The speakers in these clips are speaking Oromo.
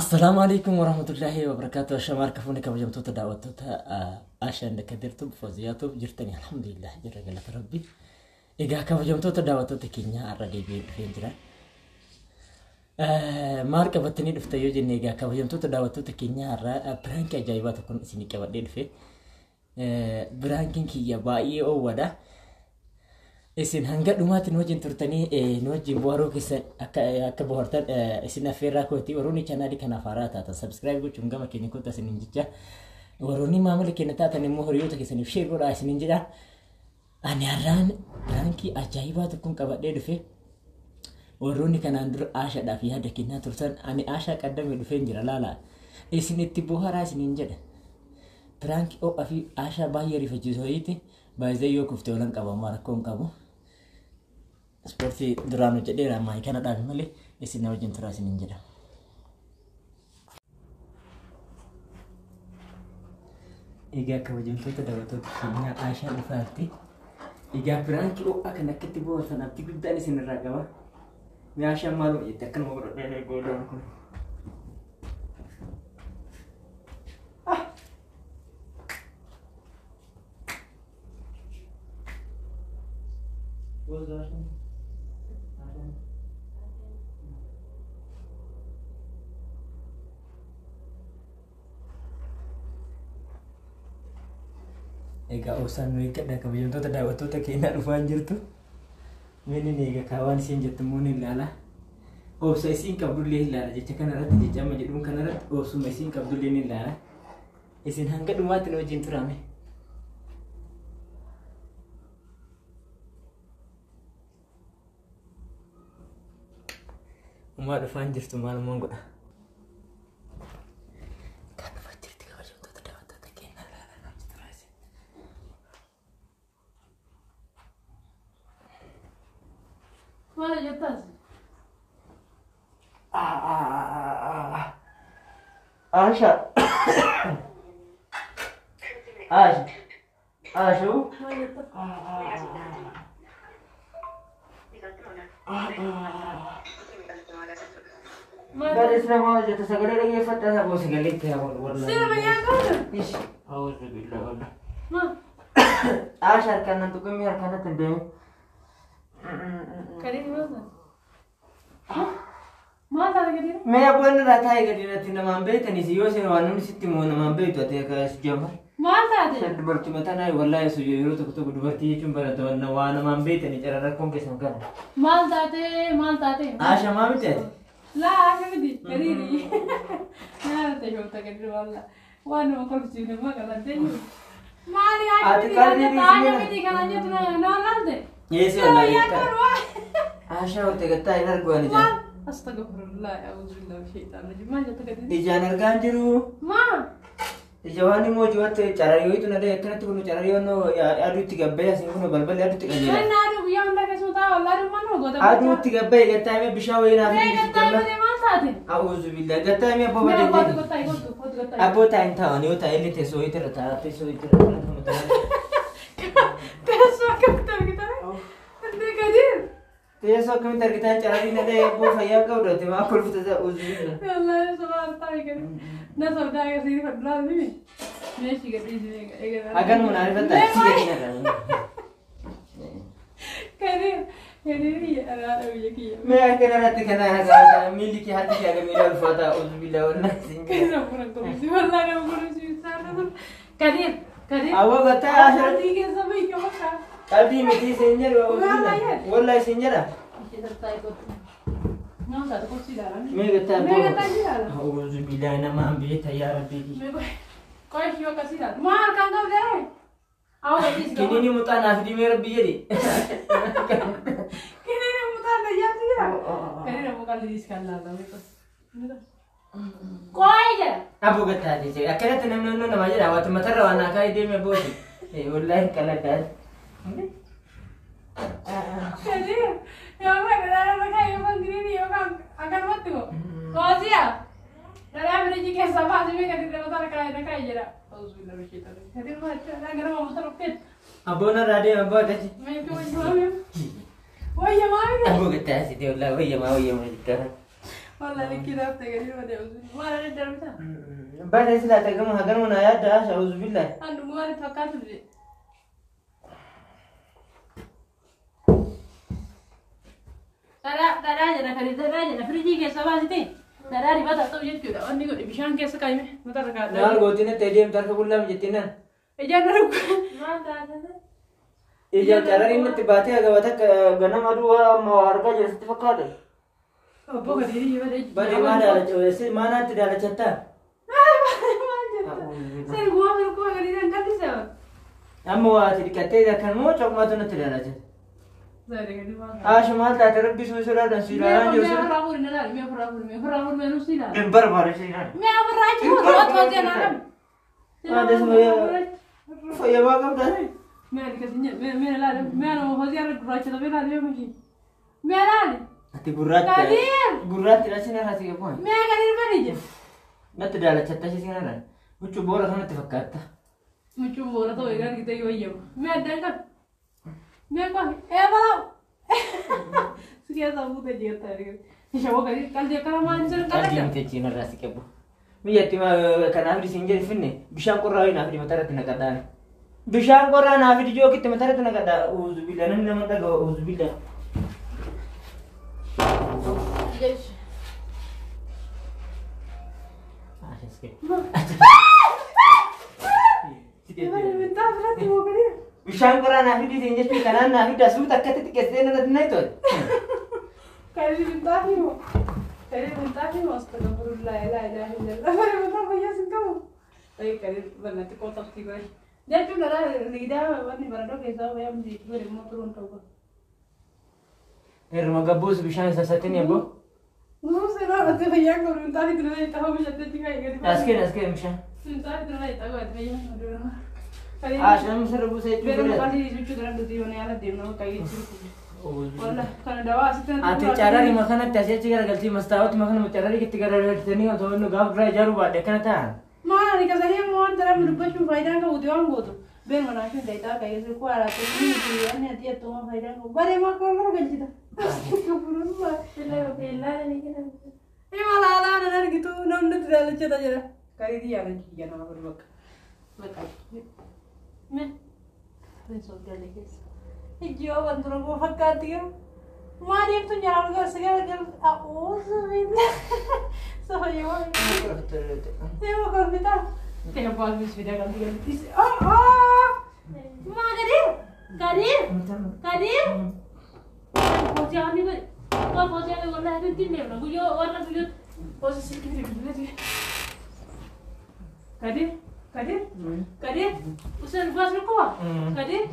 السلام عليكم ورحمة الله وبركاته. شمار كفوني كوجمتو تدعوتو عشان كدرتو بفوزياتو جرتني الحمد لله جل جلالة ربي. إذا كوجمتو تدعوتو تكينيا الرجال بين جرا. مارك بتني دفتيو جني إذا كوجمتو تدعوتو تكينيا الرا برانك جايبات تكون سيني كودين في برانكين كي يبايع أو ودا. isin hangga dhumaati wajin turtanii wajin buharoo keessa akka buhartan isin affeerraa kooti warroonni chanaali kana faaraa taatan subscribe gochuun gama keenya kota isinin jecha warroonni maamila keenya taatan immoo hiriyoota keessaniif share godhaa isinin jedha ani har'aan birankii ajaa'ibaa tokkoon qabadhee dhufe warroonni kanaan dura aashaadhaaf yaada kennaa turtan ani aashaa qaddamee dhufeen jira laala isin itti buharaa isinin jedha birankii o'a fi aashaa baay'ee rifachiisoo hiiti baay'ee yoo kuftee olan qabamaa rakkoon qabu Seperti duraan jedheera maayii kana dhaan malee isin wajjin turaa isinin jedha. Egaa kabajamtoota daawwattoota keenyaa Aashaa dhufaatti egaa biraankii ho'aa kan akkatti bohaartan abdii guddaan isin irraa qaba. Mee Aashaan maaluma jette akkanuma godhadhee goodaan kun. Egaa osaan nuyi kadhaa kabajamtoota daawwattoota keenyaa dhufaan jirtu. Mini egaa kaawwan isiin jettu immoo ni ilaala. Obsa isiin qabdullee ilaala jecha kanarratti jecha amma jedhuun kanarratti obsuma isiin qabdullee ni ilaala. Isin hanga dhumaatti nu wajjin turame. Umaa dhufaan jirtu maalumaan godha. Mana jetas? Aasha. Aashu. Dari selama jatuh segala lagi fatah aku segala itu aku Sila banyak kau? Ish, auzubillah wallah. Ma. Aasha kan nanti kami akan tendang. Kali ni mana? Mana tak kali ni? मैं अपन रहा है करी रहती ना मांबे तनी सी यो से वानून सिटी मोन मांबे तो ते का जमा Mana tak? सर बर्ती मता ना वल्ला सु यो तो गुडवर्ती चुंबर तो ना वान मांबे तनी चरा रखों के संकर Mana tak? आशा मांबे ते Lah, aku ni kali ni. Nah, tak jauh tak kali wala. Wanu aku sih ni mana kalau tu. Mari aku ni tanya ni kalau ni tu na nalde. ये से वाला आशा होते कहता है नर को नहीं जा Astagfirullah, auzubillah syaitan rajim. Mana tak kali ni? इजानर गांजरू Ma. जवानी मो जुवत चरारियो तो नदे एकने तो कुनो चरारियो नो आदु तिगब्बे सिंगुनो बलबल आदु तिगब्बे Mana ada yang dah kesuta, Allah rumah no. आदु तिगब्बे कहता है मैं बिशाओ ये ना Saya kata mana mana tak? आउज़ बिल्ला कहता है मैं अबो Mana बदे kau kata? अबो टाइम था नहीं होता है लेते सोई तेरा था ते सोई तेरा Terus aku kita ni. Anda kadir. ते सो कमी तर किता चरारी नदे अबो फया का उड़ते वहां पर फुटा आउज़ बिल्ला Allah subhanahu wa taala. Na sauda ka sini fadla ni. Ni sih kadi ni. अगर मुनारे बता ठीक है ना Kadir ni ada lagi. मैं अकेला रहते कहना है ज़्यादा मिली की हाथी क्या मेरा अल्फाता आउज़ बिल्ला और ना सिंग Kadir pura tu. Wallah na pura si sana. Kadir. अब बता आशा Tadi ke sampai ke mana? अभी मिठी सिंजर वल्ला सिंजर Kita tak ikut. Nggak tak kursi dah. मैं कहता Saya kata dia. आउज़ बिल्ला ना मां भी तैयार अभी Kau siapa kasih dah? Mahal kan kau dah? Awak kasih. किन्हीं ने मुता नाफी मेरा बियरी Kini ni mutan dah ya dia. Kini nak bukan diri sekali lah, tapi pas. Kau aja. अब वो कहता है जैसे अकेले तो नन्नो नमाज़ रहा तो मतर रवाना का इधर में बोल वल्ला कला डाल Jadi, yang mana dah pakai yang begini ni, yang akan mati kok. Kau siapa? Dah ada ni jika sabah jadi kan tidak betul nak kaya je dah. Auzubillah bersyaitan. Jadi macam nak kena mau betul okey. अब वो ना राडे अब वो कैसे Main tu macam mana? Wah, ya mana? अब वो कहता है सीधे वल्ला वही माँ जितना والله لك كده افتكر ما ده ما انا ندربتها بعد لا تقوم هقوم انا يا داش اعوذ بالله انا ما فكرت في ترى جنا كريم ترى جنا فريجي كيسا باسيتي ترى ريبا تاتو جيت كده اني قد بيشان كيسا كايمه متى ركعت نال قوتين تديم ترك كلهم جتنا اجانا ما تعرف إذا ترى إن تباتي أجابتك غنم أدوها موارقة جلست فقاده ابو غديري بدي ما دارت ويسي ما نات دارت شتا سير gua من gua غديري انت تسوي أما واتي كتير كان مو شو ما تنت دارت زي غديري ما شمال تربي سوسرا دسيرا جوسر ما فرامور نلا ما فرامور ما نسيلا دمبر بارسينا ما فراج هو توت وجه نعم هذا اسمه فيا ما قم ده ما ادري كسنيا ما لا ما انا هو زيار فراج ده بلا اليوم ماشي ما لا هتي برات برات راسنا راسي كمان ما غدير بنيجي ما تدارت شتا شيء سنة وشو بورا كنا تفكرت mucho mora to igan kita yo yo me adenga me ko e bala siya sabu te jeta ri shabo kal dia kala man sen kala Tadi mite Cina rasi kebu. Miyat tima kana abdi sinjari finne. Bishan korra ina abdi matara tina kada. Bishan korra na abdi jo kitte matara tina kada. Uzubillah nan nama daga uzubillah. yes Ah, seske. minta berarti mau kali Bishan korra na abdi sinjari kana na abdi dasu takkat tikesde na dinai to. kali minta ni mo kali minta ni mo astagfirullah la ilaha illallah mari minta भैया sin kamu tapi kali banati ko tafti ko dia tu lara nida wani barado ke sa भैया मुझे gore mo turun to ko Erma gabus bishan sasatin ya bu. no se no te भैया को minta ni tu ita ho mujhe te kai gari Aske bishan. minta ni tu ita ko भैया kali Asam serbu saya Pero juga. kali lucu dengan video ni ala dia nak kayak gitu. Wallah, karena dawa asisten. Ate cara di makana tasya cigar galti mastawat makana cara di ketika ada tani atau nu gab dry jaru bade kana ta. Mana ni kasih yang mau antara merubah cuma faedah ka udah ang bodoh. Ben mana sih data kayak gitu ku ala tu ni dia ni dia tu mah faedah ku. Bare mah kau kalau beli kita. Keburu mah. Bela ni kita. Malah ala ada gitu, nonton tidak lucu aja. Kali dia ada juga nama berubah. Betul. Me. Pensou que ele quis. E eu abandono com facatinha. Maria tu nyala juga segala gal. Auzu billah. Saya mau. Saya mau kalau kita. Tengah pas bis video kan dia. Oh. Ma Kadir. Kadir. Kadir. Posisi ni tu. Kau posisi ni warna itu tinggi mana? Gua warna tu posisi kiri kiri. Kadir. Kadir? Kadir? Usan bas lu kuah? Kadir?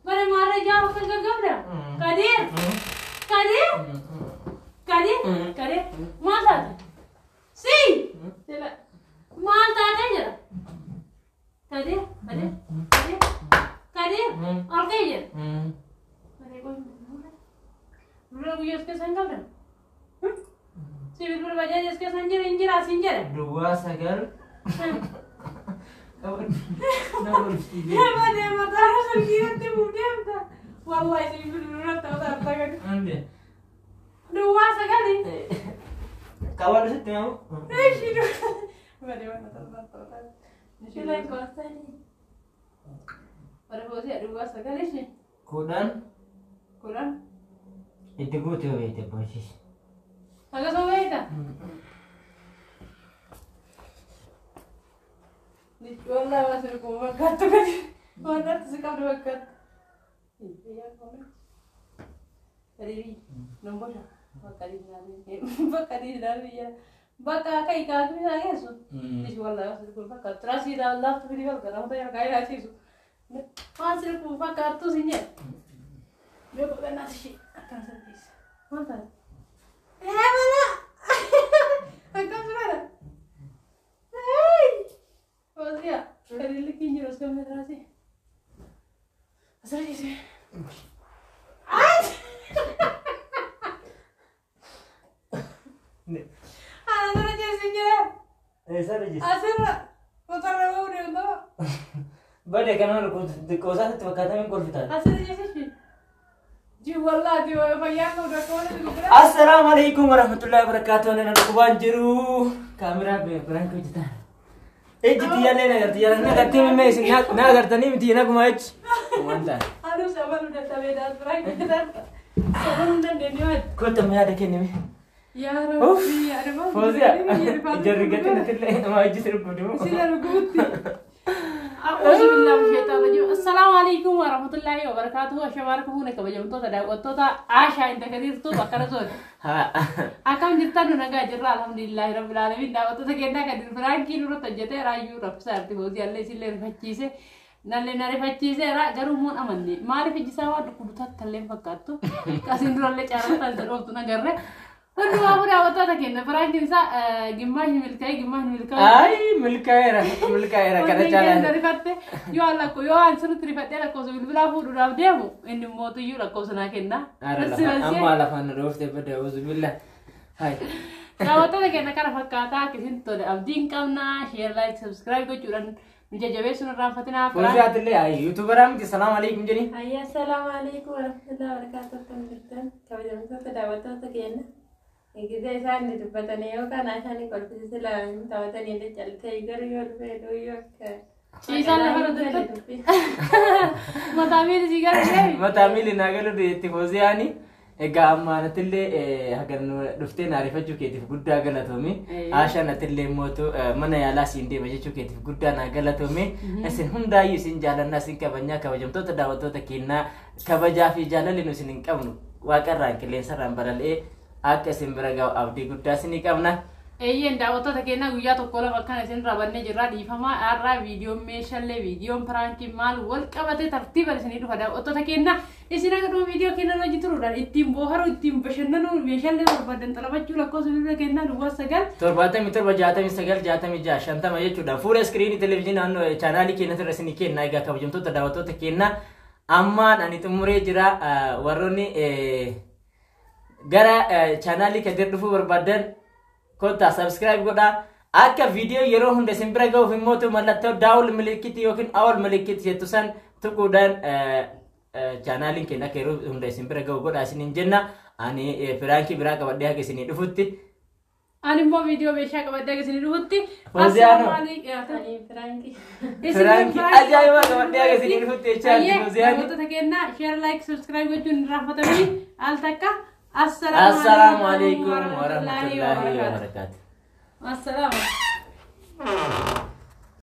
Bare mara jauh kan gagap dah? Kadir? Kadir? Kadir? Kadir? Mata? Si? Coba. Mata aja. Kadir? Kadir? Kadir? Kadir? Oke je? Kadir kau dulu aku jusque sangat dah. Si biar baca jusque sanjir injir asinjir. Dua sagal. Hebat ya matahari sedikit tu bukan tak. Wallahi ini benar tahu tak kan. Ande. Dua sekali. Kawan itu mau. Hidup. Bagaimana tahu. Sila kuasa ni. Pada posisi dua sekali sih. Kurang. Kurang. Itu gua tu itu posisi. Agak sampai tak? Wallah masih aku makan tu kan. Mana tu sekarang makan. Iya kau. Tadi nombor dah. Bakari nari. Bakari nari ya. Baka kai ka tu nari asu. Ini wallah masih aku makan. Terasi dah Allah tu video kan. Aku tak kaya lagi tu. Masih aku makan tu sini. Dia bukan nasi. Akan servis. Mana? Mana? Akan suara. Oh dia, kali lagi nyerus kamera sih. Asal ni sih. Anak tu je sih. Sana je. Asal kotor lewu dia tu. Bade kana ko kosa tu kata men kol fitan. Asal je sih. جي والله دي فياك ودكون. السلام عليكم ورحمة الله وبركاته. أنا نكبان جرو كاميرا برانكو جدا. إيه جدي يا لينا جدي يا لينا كتير من ميسين ناقر تاني متينا كم إيش؟ وانتا. أنا سبب من التبادل برانك جدا. سبب من الدنيا. كنت ما هذا كنيمي. يا ربي يا رب. فوزيا. جرّقت نتلقى ما يجي سرقودو. سيلا رقوتي. أعوذ بالله من الشيطان الرجيم. السلام عليكم ورحمة الله وبركاته. أشواركم هنا كبجمتو تدا عاشا إنت كثير تو بكرة زود. أكم جرتا نونغا جرّا الحمد لله رب العالمين. دعوتو تكينا كدير فرانكي نورو تجته رايو رب سارتي فوزيا الله سيلا رفعتشيسه. نالله نرفعتشيسه را جرومون أمني. ما رفعتشيسه واد كودتا تلهم فكاتو. كاسين رولة چارا تلهم تو نغرّه. هو أبورا وطا تكينا فرانكي نسا جمّاه ملكاي. أي ملكايرا كذا جالس. نرفعته يو الله كو يو أنسر ترفعته لكو سبيل بلا فود راب ديمو إني موتو يو لكو سنا كنا. أما على فان روفت بدأ أعوذ بالله. هاي. Rawata lagi nak cara fakata kesin tu deh. Abdin kau na share like subscribe ko curan menjadi sunan rafatina. Fauzi atile ay YouTuber am ki salam alaikum jeni. Ayya assalamualaikum warahmatullahi wabarakatuh teman-teman. Kami jumpa pada waktu terkini. Kita isan di tempat ini kan asal kalau kita selang tahu tadi ini cerita igar yo video ke. Isan lah baru tu. Matamil jigar ni. Matamil nagalu di Fauzi ani. Ega amma natille hagar dufte naarifachuu keetiif guddaa galatoome aasha natille mootu mana yaalaa siin deema jechuu keetiif guddaa naa galatoome isin hundaayyuu isin jaalannaa isin kabajnaa kabajamtoota daawwattoota keenyaa kabajaa fi jaalalli nu isin hin qabnu waaqarraan qilleensarraan baral'ee akka isin bira ga'u abdii guddaa isin qabna. Eeyyeen daawwattoota keenya guyyaa tokko lama kan isin rabanne jirra dhiifamaa irraa viidiyoon meeshaalee viidiyoon piraanki maal wal qabatee tartiiba isinii dhufa daawwattoota keenya isin akka dhuma viidiyoo keenya irra jirtuudhaan ittiin booharu ittiin bashannanu meeshaalee barbaadan xalabachuu lakkoofsa bilbila keenyaa duwwaa 97 jechuudha fuula iskiriinii televezyiinii chaanaalii keenyatti irra isinii kennaa egaa kabajamtoota daawwattoota keenya ammaan ani xumuree jira warroonni gara chaanaalii kadir dhufuu barbaadan kota subscribe goda akka video yero hunde simbira gaw himmotu mallattoo daawul milikiti yokin awal milikiti jettusan tuqudan channelin keenya keero hunde simbira gaw goda isinin jenna ani Franki bira qabadde haga isini dhufutti ani mo video beesha qabadde haga isini dhufutti Fauziano Ani Franki ajaiba qabadde haga isini dhufutti chaati Fauziano to takenna share like subscribe gochun rafatami altakka Assalamu alaikum warahmatullahi wabarakatuh. Assalamu.